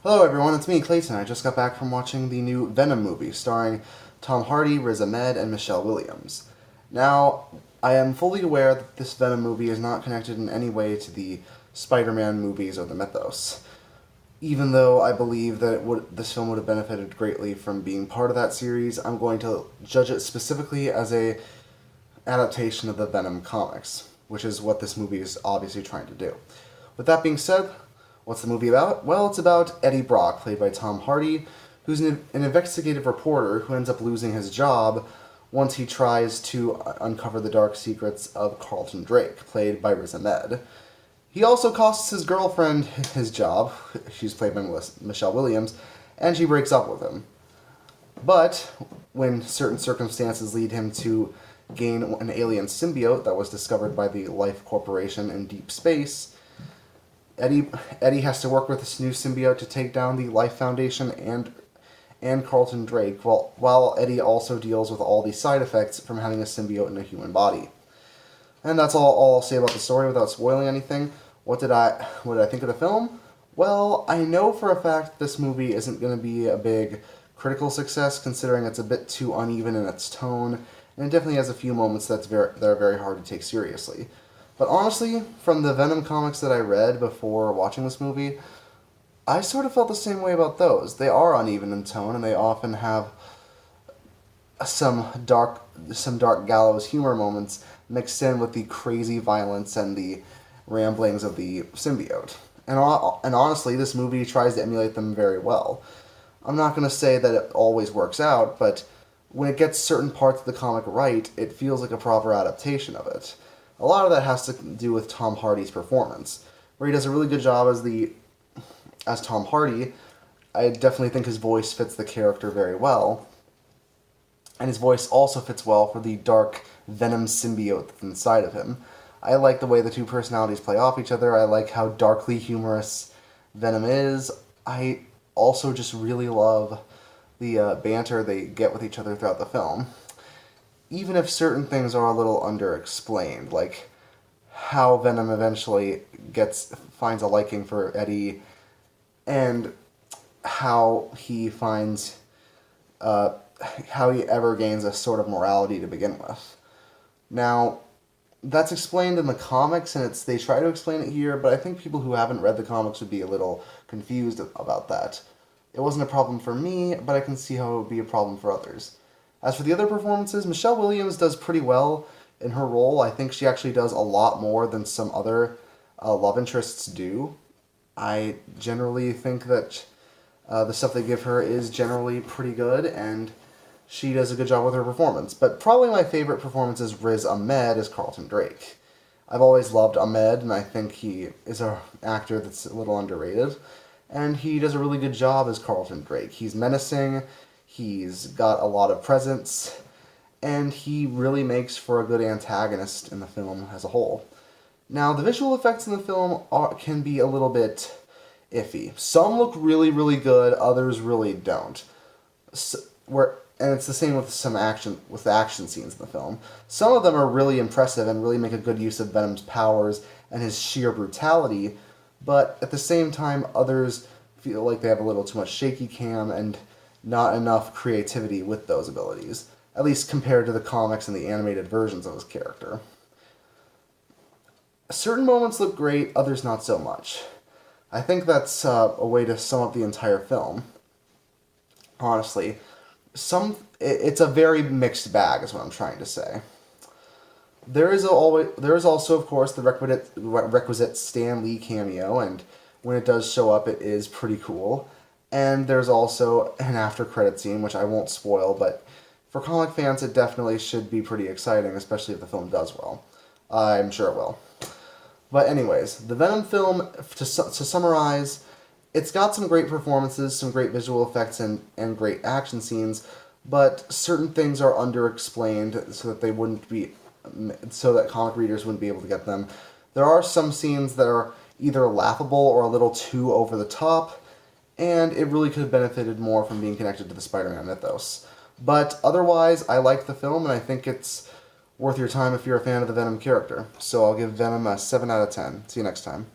Hello everyone, it's me, Clayton. I just got back from watching the new Venom movie starring Tom Hardy, Riz Ahmed, and Michelle Williams. Now, I am fully aware that this Venom movie is not connected in any way to the Spider-Man movies or the mythos. Even though I believe that this film would have benefited greatly from being part of that series, I'm going to judge it specifically as a adaptation of the Venom comics, which is what this movie is obviously trying to do. With that being said, what's the movie about? Well, it's about Eddie Brock, played by Tom Hardy, who's an investigative reporter who ends up losing his job once he tries to uncover the dark secrets of Carlton Drake, played by Riz Ahmed. He also costs his girlfriend his job, she's played by Michelle Williams, and she breaks up with him. But when certain circumstances lead him to gain an alien symbiote that was discovered by the Life Corporation in deep space, Eddie has to work with this new symbiote to take down the Life Foundation and Carlton Drake, while Eddie also deals with all the side effects from having a symbiote in a human body. And that's all I'll say about the story without spoiling anything. What did I think of the film? Well, I know for a fact this movie isn't going to be a big critical success, considering it's a bit too uneven in its tone, and it definitely has a few moments that are very hard to take seriously. But honestly, from the Venom comics that I read before watching this movie, I sort of felt the same way about those. They are uneven in tone, and they often have some dark gallows humor moments mixed in with the crazy violence and the ramblings of the symbiote. And honestly, this movie tries to emulate them very well. I'm not going to say that it always works out, but when it gets certain parts of the comic right, it feels like a proper adaptation of it. A lot of that has to do with Tom Hardy's performance, where he does a really good job as Tom Hardy. I definitely think his voice fits the character very well, and his voice also fits well for the dark Venom symbiote that's inside of him. I like the way the two personalities play off each other. I like how darkly humorous Venom is. I also just really love the banter they get with each other throughout the film. Even if certain things are a little underexplained, like how Venom eventually finds a liking for Eddie, and how he finds how he ever gains a sort of morality to begin with. Now, that's explained in the comics, and they try to explain it here, but I think people who haven't read the comics would be a little confused about that. It wasn't a problem for me, but I can see how it would be a problem for others. As for the other performances, Michelle Williams does pretty well in her role. I think she actually does a lot more than some other love interests do. I generally think that the stuff they give her is generally pretty good, and she does a good job with her performance. But probably my favorite performance is Riz Ahmed as Carlton Drake. I've always loved Ahmed, and I think he is an actor that's a little underrated. And he does a really good job as Carlton Drake. He's menacing, he's got a lot of presence, and he really makes for a good antagonist in the film as a whole. Now, the visual effects in the film can be a little bit iffy. Some look really, really good, others really don't. And it's the same with the action scenes in the film. Some of them are really impressive and really make a good use of Venom's powers and his sheer brutality, but at the same time, others feel like they have a little too much shaky cam and not enough creativity with those abilities, at least compared to the comics and the animated versions of his character. Certain moments look great, others not so much. I think that's a way to sum up the entire film. Honestly, it's a very mixed bag, is what I'm trying to say. There is also, of course, the requisite Stan Lee cameo, and when it does show up, it is pretty cool. And there's also an after-credit scene, which I won't spoil, but for comic fans, it definitely should be pretty exciting, especially if the film does well. I'm sure it will. But anyways, the Venom film, to summarize, it's got some great performances, some great visual effects, and great action scenes, but certain things are underexplained so that comic readers wouldn't be able to get them. There are some scenes that are either laughable or a little too over the top, and it really could have benefited more from being connected to the Spider-Man mythos. But otherwise, I like the film, and I think it's worth your time if you're a fan of the Venom character. So I'll give Venom a 7 out of 10. See you next time.